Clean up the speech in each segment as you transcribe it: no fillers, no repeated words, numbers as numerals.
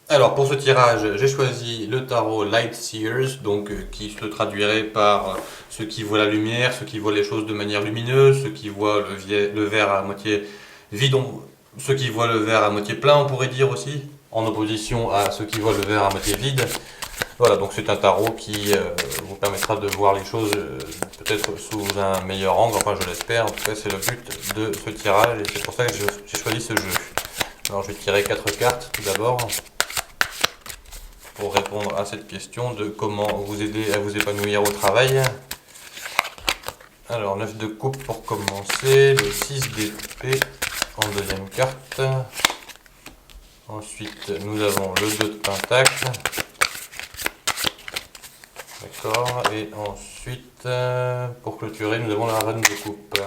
Alors pour ce tirage, j'ai choisi le tarot Light Seers, donc qui se traduirait par ceux qui voient la lumière, ceux qui voient les choses de manière lumineuse, ceux qui voient le verre à moitié vide, ceux qui voient le verre à moitié plein, on pourrait dire aussi, en opposition à ceux qui voient le verre à moitié vide. Voilà, donc c'est un tarot qui vous permettra de voir les choses peut-être sous un meilleur angle, enfin je l'espère, en tout cas c'est le but de ce tirage et c'est pour ça que j'ai choisi ce jeu. Alors je vais tirer 4 cartes tout d'abord pour répondre à cette question de comment vous aider à vous épanouir au travail. Alors 9 de coupe pour commencer, le 6 d'épée en deuxième carte. Ensuite nous avons le 2 de pentacle. D'accord, et ensuite pour clôturer nous avons la reine de coupe.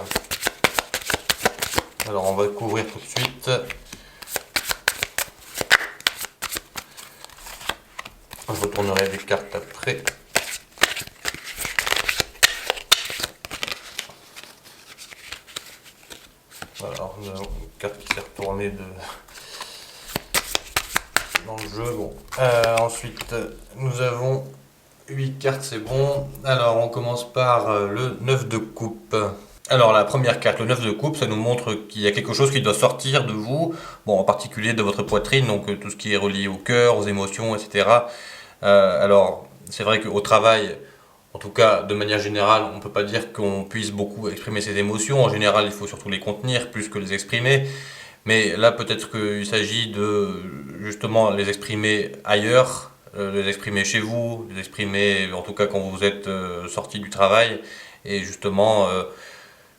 Alors on va couvrir tout de suite. Je retournerai les cartes après. Alors, nous avons une carte qui s'est retournée dans le jeu. Bon. Ensuite, nous avons 8 cartes, c'est bon. Alors, on commence par le 9 de coupe. Alors, la première carte, le 9 de coupe, ça nous montre qu'il y a quelque chose qui doit sortir de vous. Bon, en particulier de votre poitrine, donc tout ce qui est relié au cœur, aux émotions, etc. Alors, c'est vrai qu'au travail, en tout cas, de manière générale, on ne peut pas dire qu'on puisse beaucoup exprimer ses émotions. En général, il faut surtout les contenir plus que les exprimer. Mais là, peut-être qu'il s'agit de justement les exprimer ailleurs, les exprimer chez vous, les exprimer en tout cas quand vous êtes sorti du travail, et justement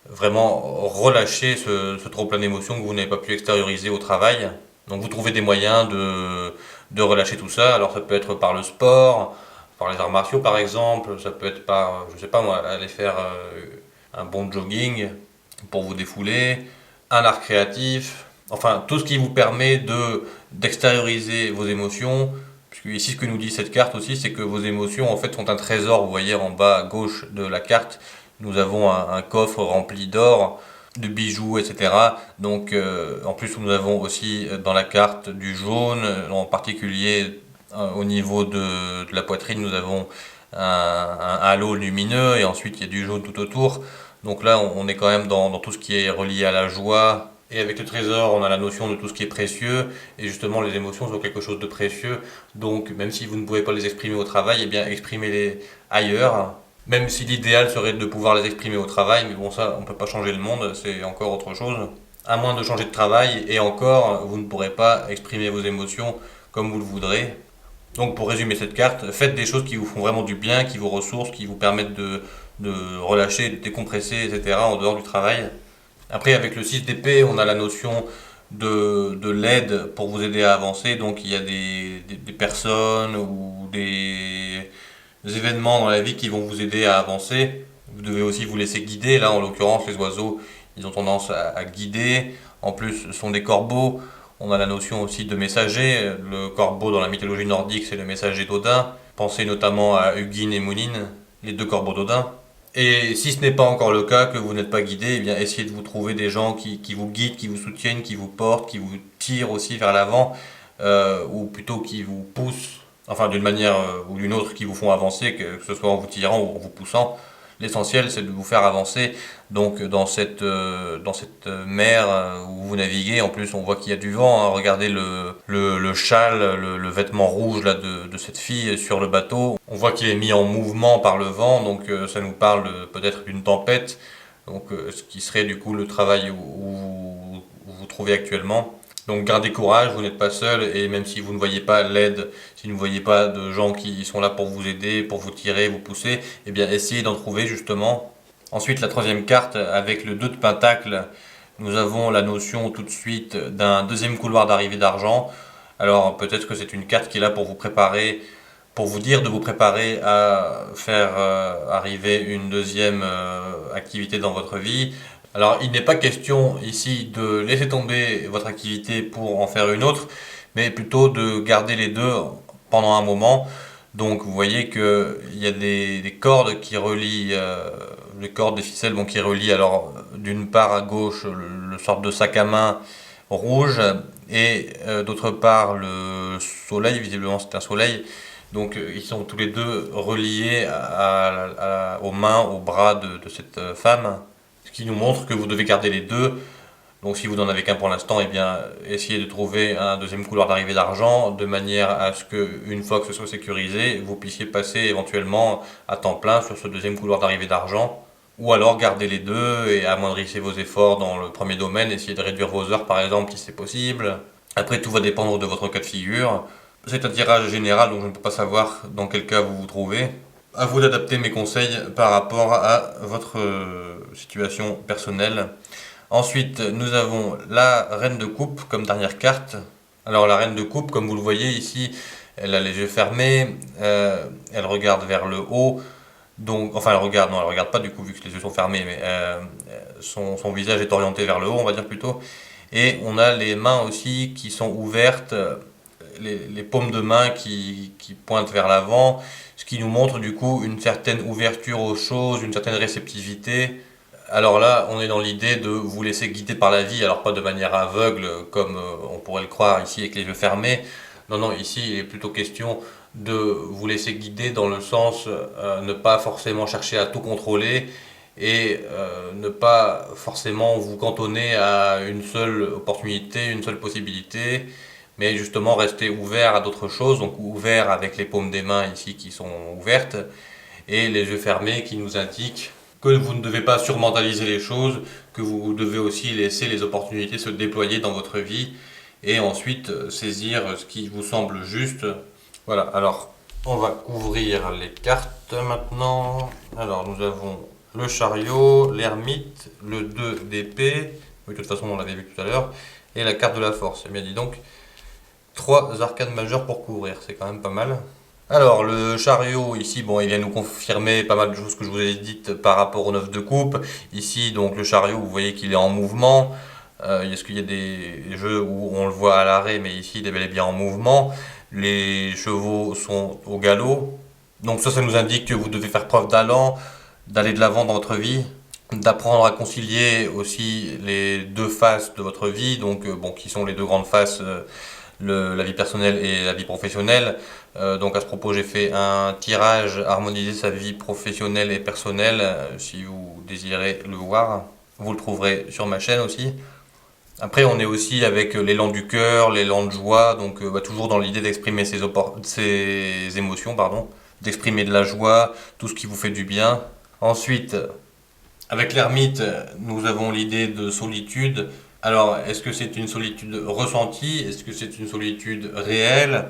vraiment relâcher ce trop plein d'émotions que vous n'avez pas pu extérioriser au travail. Donc vous trouvez des moyens de relâcher tout ça. Alors ça peut être par le sport, par les arts martiaux par exemple, ça peut être par, je sais pas moi, aller faire un bon jogging pour vous défouler, un art créatif, enfin tout ce qui vous permet d'extérioriser vos émotions. Puisque ici ce que nous dit cette carte aussi, c'est que vos émotions en fait sont un trésor. Vous voyez en bas à gauche de la carte, nous avons un coffre rempli d'or, de bijoux, etc. Donc en plus nous avons aussi dans la carte du jaune, en particulier au niveau de la poitrine, nous avons un halo lumineux et ensuite il y a du jaune tout autour. Donc là, on est quand même dans tout ce qui est relié à la joie. Et avec le trésor, on a la notion de tout ce qui est précieux. Et justement, les émotions sont quelque chose de précieux. Donc, même si vous ne pouvez pas les exprimer au travail, eh bien, exprimez-les ailleurs. Même si l'idéal serait de pouvoir les exprimer au travail. Mais bon, ça, on ne peut pas changer le monde. C'est encore autre chose. À moins de changer de travail. Et encore, vous ne pourrez pas exprimer vos émotions comme vous le voudrez. Donc pour résumer cette carte, faites des choses qui vous font vraiment du bien, qui vous ressourcent, qui vous permettent de relâcher, de décompresser, etc. en dehors du travail. Après avec le 6 d'épée, on a la notion de l'aide pour vous aider à avancer. Donc il y a des personnes ou des événements dans la vie qui vont vous aider à avancer. Vous devez aussi vous laisser guider. Là en l'occurrence les oiseaux, ils ont tendance à guider. En plus ce sont des corbeaux. On a la notion aussi de messager. Le corbeau dans la mythologie nordique, c'est le messager d'Odin. Pensez notamment à Hugin et Munin, les deux corbeaux d'Odin. Et si ce n'est pas encore le cas, que vous n'êtes pas guidé, eh bien essayez de vous trouver des gens qui vous guident, qui vous soutiennent, qui vous portent, qui vous tirent aussi vers l'avant, ou plutôt qui vous poussent, enfin d'une manière ou d'une autre, qui vous font avancer, que ce soit en vous tirant ou en vous poussant. L'essentiel, c'est de vous faire avancer. Donc dans cette mer où vous naviguez, en plus on voit qu'il y a du vent, hein. Regardez le châle, le vêtement rouge là, de cette fille sur le bateau. On voit qu'il est mis en mouvement par le vent, donc ça nous parle peut-être d'une tempête. Donc ce qui serait du coup le travail où vous vous trouvez actuellement. Donc gardez courage, vous n'êtes pas seul et même si vous ne voyez pas l'aide, si vous ne voyez pas de gens qui sont là pour vous aider, pour vous tirer, vous pousser, eh bien essayez d'en trouver justement. Ensuite la troisième carte avec le 2 de pentacle, nous avons la notion tout de suite d'un deuxième couloir d'arrivée d'argent. Alors peut-être que c'est une carte qui est là pour vous préparer, pour vous dire de vous préparer à faire arriver une deuxième activité dans votre vie. Alors, il n'est pas question ici de laisser tomber votre activité pour en faire une autre, mais plutôt de garder les deux pendant un moment. Donc, vous voyez qu'il y a des cordes qui relient, les cordes des ficelles bon, qui relient alors d'une part à gauche le sorte de sac à main rouge et d'autre part le soleil, visiblement c'est un soleil. Donc ils sont tous les deux reliés aux mains, aux bras de cette femme, ce qui nous montre que vous devez garder les deux. Donc si vous n'en avez qu'un pour l'instant, eh bien essayez de trouver un deuxième couloir d'arrivée d'argent de manière à ce que, une fois que ce soit sécurisé, vous puissiez passer éventuellement à temps plein sur ce deuxième couloir d'arrivée d'argent. Ou alors gardez les deux et amoindrissez vos efforts dans le premier domaine, essayez de réduire vos heures par exemple si c'est possible. Après tout va dépendre de votre cas de figure. C'est un tirage général donc je ne peux pas savoir dans quel cas vous vous trouvez. À vous d'adapter mes conseils par rapport à votre situation personnelle. Ensuite, nous avons la reine de coupe comme dernière carte. Alors la reine de coupe, comme vous le voyez ici, elle a les yeux fermés, elle regarde vers le haut. Donc, enfin, elle regarde pas du coup vu que les yeux sont fermés, mais son visage est orienté vers le haut, on va dire plutôt. Et on a les mains aussi qui sont ouvertes, les paumes de main qui pointent vers l'avant, ce qui nous montre du coup une certaine ouverture aux choses, une certaine réceptivité. Alors là, on est dans l'idée de vous laisser guider par la vie, alors pas de manière aveugle comme on pourrait le croire ici avec les yeux fermés. Non, non, ici il est plutôt question de vous laisser guider dans le sens ne pas forcément chercher à tout contrôler et ne pas forcément vous cantonner à une seule opportunité, une seule possibilité, mais justement rester ouvert à d'autres choses, donc ouvert avec les paumes des mains ici qui sont ouvertes et les yeux fermés qui nous indiquent que vous ne devez pas surmentaliser les choses, que vous devez aussi laisser les opportunités se déployer dans votre vie et ensuite saisir ce qui vous semble juste. Voilà, alors on va couvrir les cartes maintenant. Alors nous avons le chariot, l'ermite, le 2 d'épée, oui, de toute façon on l'avait vu tout à l'heure, et la carte de la force. Eh bien dis donc, 3 arcanes majeures pour couvrir, c'est quand même pas mal. Alors le chariot ici, bon, il vient nous confirmer pas mal de choses que je vous ai dites par rapport au 9 de coupe. Ici donc le chariot, vous voyez qu'il est en mouvement. Est-ce qu'il y a des jeux où on le voit à l'arrêt, mais ici il est bel et bien en mouvement. Les chevaux sont au galop. Donc ça nous indique que vous devez faire preuve d'allant, d'aller de l'avant dans votre vie, d'apprendre à concilier aussi les deux faces de votre vie, donc bon, qui sont les deux grandes faces, la vie personnelle et la vie professionnelle. Donc à ce propos, j'ai fait un tirage harmoniser sa vie professionnelle et personnelle. Si vous désirez le voir, vous le trouverez sur ma chaîne aussi. Après, on est aussi avec l'élan du cœur, l'élan de joie, donc toujours dans l'idée d'exprimer ses émotions, pardon, d'exprimer de la joie, tout ce qui vous fait du bien. Ensuite, avec l'ermite, nous avons l'idée de solitude. Alors, est-ce que c'est une solitude ressentie? Est-ce que c'est une solitude réelle?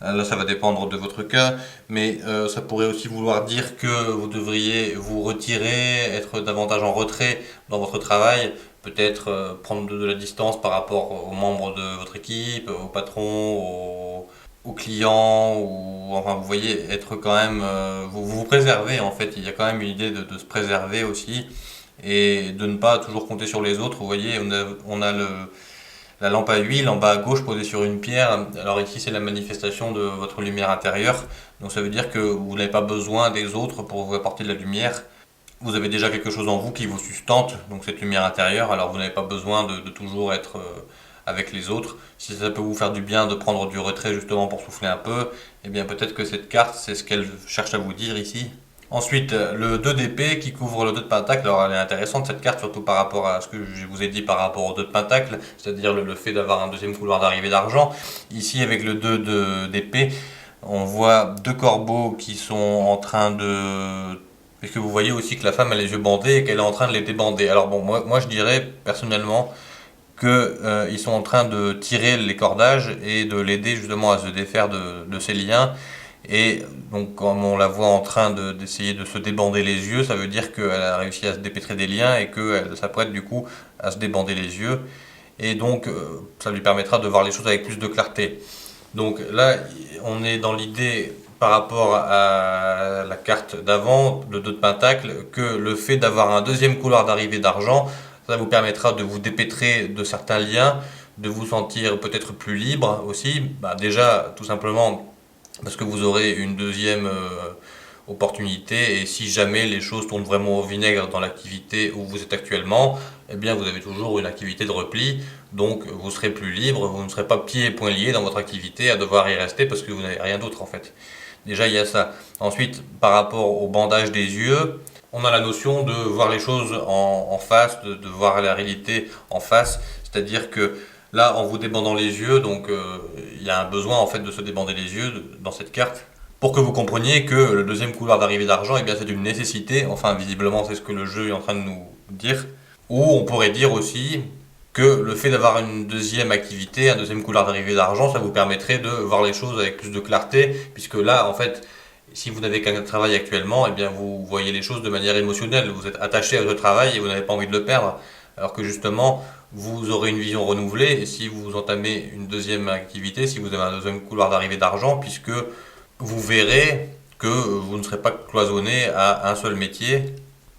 Là, ça va dépendre de votre cas, mais ça pourrait aussi vouloir dire que vous devriez vous retirer, être davantage en retrait dans votre travail, peut-être prendre de la distance par rapport aux membres de votre équipe, au patron, aux clients, ou enfin vous voyez, être quand même, vous préserver en fait, il y a quand même une idée de se préserver aussi, et de ne pas toujours compter sur les autres. Vous voyez, on a la lampe à huile en bas à gauche posée sur une pierre. Alors ici c'est la manifestation de votre lumière intérieure. Donc ça veut dire que vous n'avez pas besoin des autres pour vous apporter de la lumière. Vous avez déjà quelque chose en vous qui vous sustente, donc cette lumière intérieure. Alors vous n'avez pas besoin de toujours être avec les autres. Si ça peut vous faire du bien de prendre du retrait justement pour souffler un peu, eh bien peut-être que cette carte c'est ce qu'elle cherche à vous dire ici. Ensuite, le 2 d'épée qui couvre le 2 de pentacle. Alors, elle est intéressante cette carte, surtout par rapport à ce que je vous ai dit par rapport au 2 de pentacle, c'est-à-dire le fait d'avoir un deuxième couloir d'arrivée d'argent. Ici, avec le 2 d'épée, on voit deux corbeaux qui sont en train de... Puisque vous voyez aussi que la femme a les yeux bandés et qu'elle est en train de les débander. Alors bon, moi je dirais personnellement qu'ils sont en train de tirer les cordages et de l'aider justement à se défaire de ces liens. Et donc comme on la voit en train d'essayer de se débander les yeux, ça veut dire qu'elle a réussi à se dépêtrer des liens et qu'elle s'apprête du coup à se débander les yeux. Et donc ça lui permettra de voir les choses avec plus de clarté. Donc là, on est dans l'idée par rapport à la carte d'avant, le 2 de pentacle, que le fait d'avoir un deuxième couloir d'arrivée d'argent, ça vous permettra de vous dépêtrer de certains liens, de vous sentir peut-être plus libre aussi. Déjà, tout simplement parce que vous aurez une deuxième opportunité, et si jamais les choses tournent vraiment au vinaigre dans l'activité où vous êtes actuellement, eh bien vous avez toujours une activité de repli, donc vous serez plus libre, vous ne serez pas pieds et poings liés dans votre activité à devoir y rester parce que vous n'avez rien d'autre en fait. Déjà il y a ça. Ensuite, par rapport au bandage des yeux, on a la notion de voir les choses en face, de voir la réalité en face, c'est-à-dire que là, en vous débandant les yeux, donc il y a un besoin en fait de se débander les yeux dans cette carte pour que vous compreniez que le deuxième couloir d'arrivée d'argent, eh bien c'est une nécessité, enfin visiblement c'est ce que le jeu est en train de nous dire, ou on pourrait dire aussi que le fait d'avoir une deuxième activité, un deuxième couloir d'arrivée d'argent, ça vous permettrait de voir les choses avec plus de clarté, puisque là, en fait, si vous n'avez qu'un travail actuellement, eh bien vous voyez les choses de manière émotionnelle, vous êtes attaché à votre travail et vous n'avez pas envie de le perdre, alors que justement, vous aurez une vision renouvelée, et si vous entamez une deuxième activité, si vous avez un deuxième couloir d'arrivée d'argent, puisque vous verrez que vous ne serez pas cloisonné à un seul métier.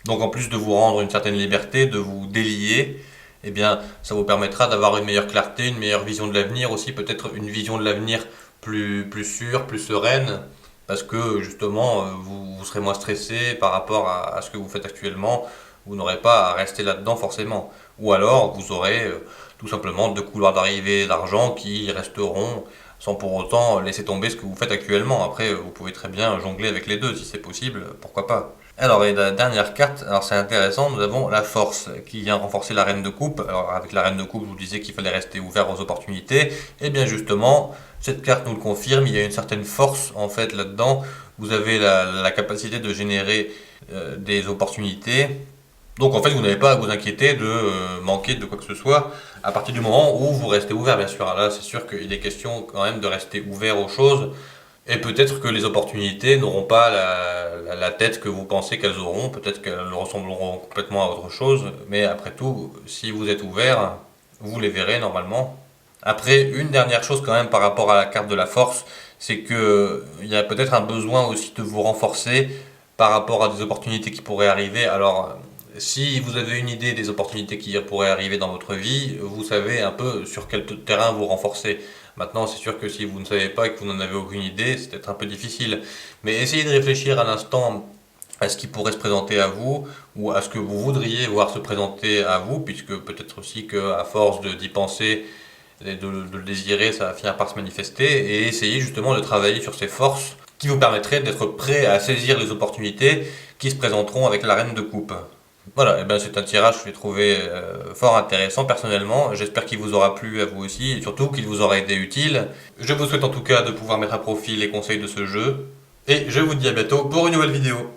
Donc en plus de vous rendre une certaine liberté, de vous délier, eh bien ça vous permettra d'avoir une meilleure clarté, une meilleure vision de l'avenir aussi, peut-être une vision de l'avenir plus sûre, plus sereine, parce que justement vous serez moins stressé par rapport à ce que vous faites actuellement, vous n'aurez pas à rester là-dedans forcément. Ou alors vous aurez tout simplement deux couloirs d'arrivée d'argent qui resteront sans pour autant laisser tomber ce que vous faites actuellement. Après, vous pouvez très bien jongler avec les deux si c'est possible, pourquoi pas. Alors, et la dernière carte, alors c'est intéressant, nous avons la force qui vient renforcer la reine de coupe. Alors, avec la reine de coupe, je vous disais qu'il fallait rester ouvert aux opportunités. Et bien justement, cette carte nous le confirme, il y a une certaine force en fait là-dedans. Vous avez la capacité de générer des opportunités. Donc en fait, vous n'avez pas à vous inquiéter de manquer de quoi que ce soit à partir du moment où vous restez ouvert, bien sûr. Là, c'est sûr qu'il est question quand même de rester ouvert aux choses. Et peut-être que les opportunités n'auront pas la tête que vous pensez qu'elles auront. Peut-être qu'elles ressembleront complètement à autre chose. Mais après tout, si vous êtes ouvert, vous les verrez normalement. Après, une dernière chose quand même par rapport à la carte de la force, c'est que il y a peut-être un besoin aussi de vous renforcer par rapport à des opportunités qui pourraient arriver. Alors, si vous avez une idée des opportunités qui pourraient arriver dans votre vie, vous savez un peu sur quel terrain vous renforcer. Maintenant, c'est sûr que si vous ne savez pas et que vous n'en avez aucune idée, c'est peut-être un peu difficile. Mais essayez de réfléchir un instant à ce qui pourrait se présenter à vous ou à ce que vous voudriez voir se présenter à vous, puisque peut-être aussi qu'à force d'y penser et de le désirer, ça va finir par se manifester, et essayez justement de travailler sur ces forces qui vous permettraient d'être prêt à saisir les opportunités qui se présenteront avec la reine de coupe. Voilà, et ben c'est un tirage que j'ai trouvé fort intéressant personnellement. J'espère qu'il vous aura plu à vous aussi et surtout qu'il vous aura été utile. Je vous souhaite en tout cas de pouvoir mettre à profit les conseils de ce jeu. Et je vous dis à bientôt pour une nouvelle vidéo.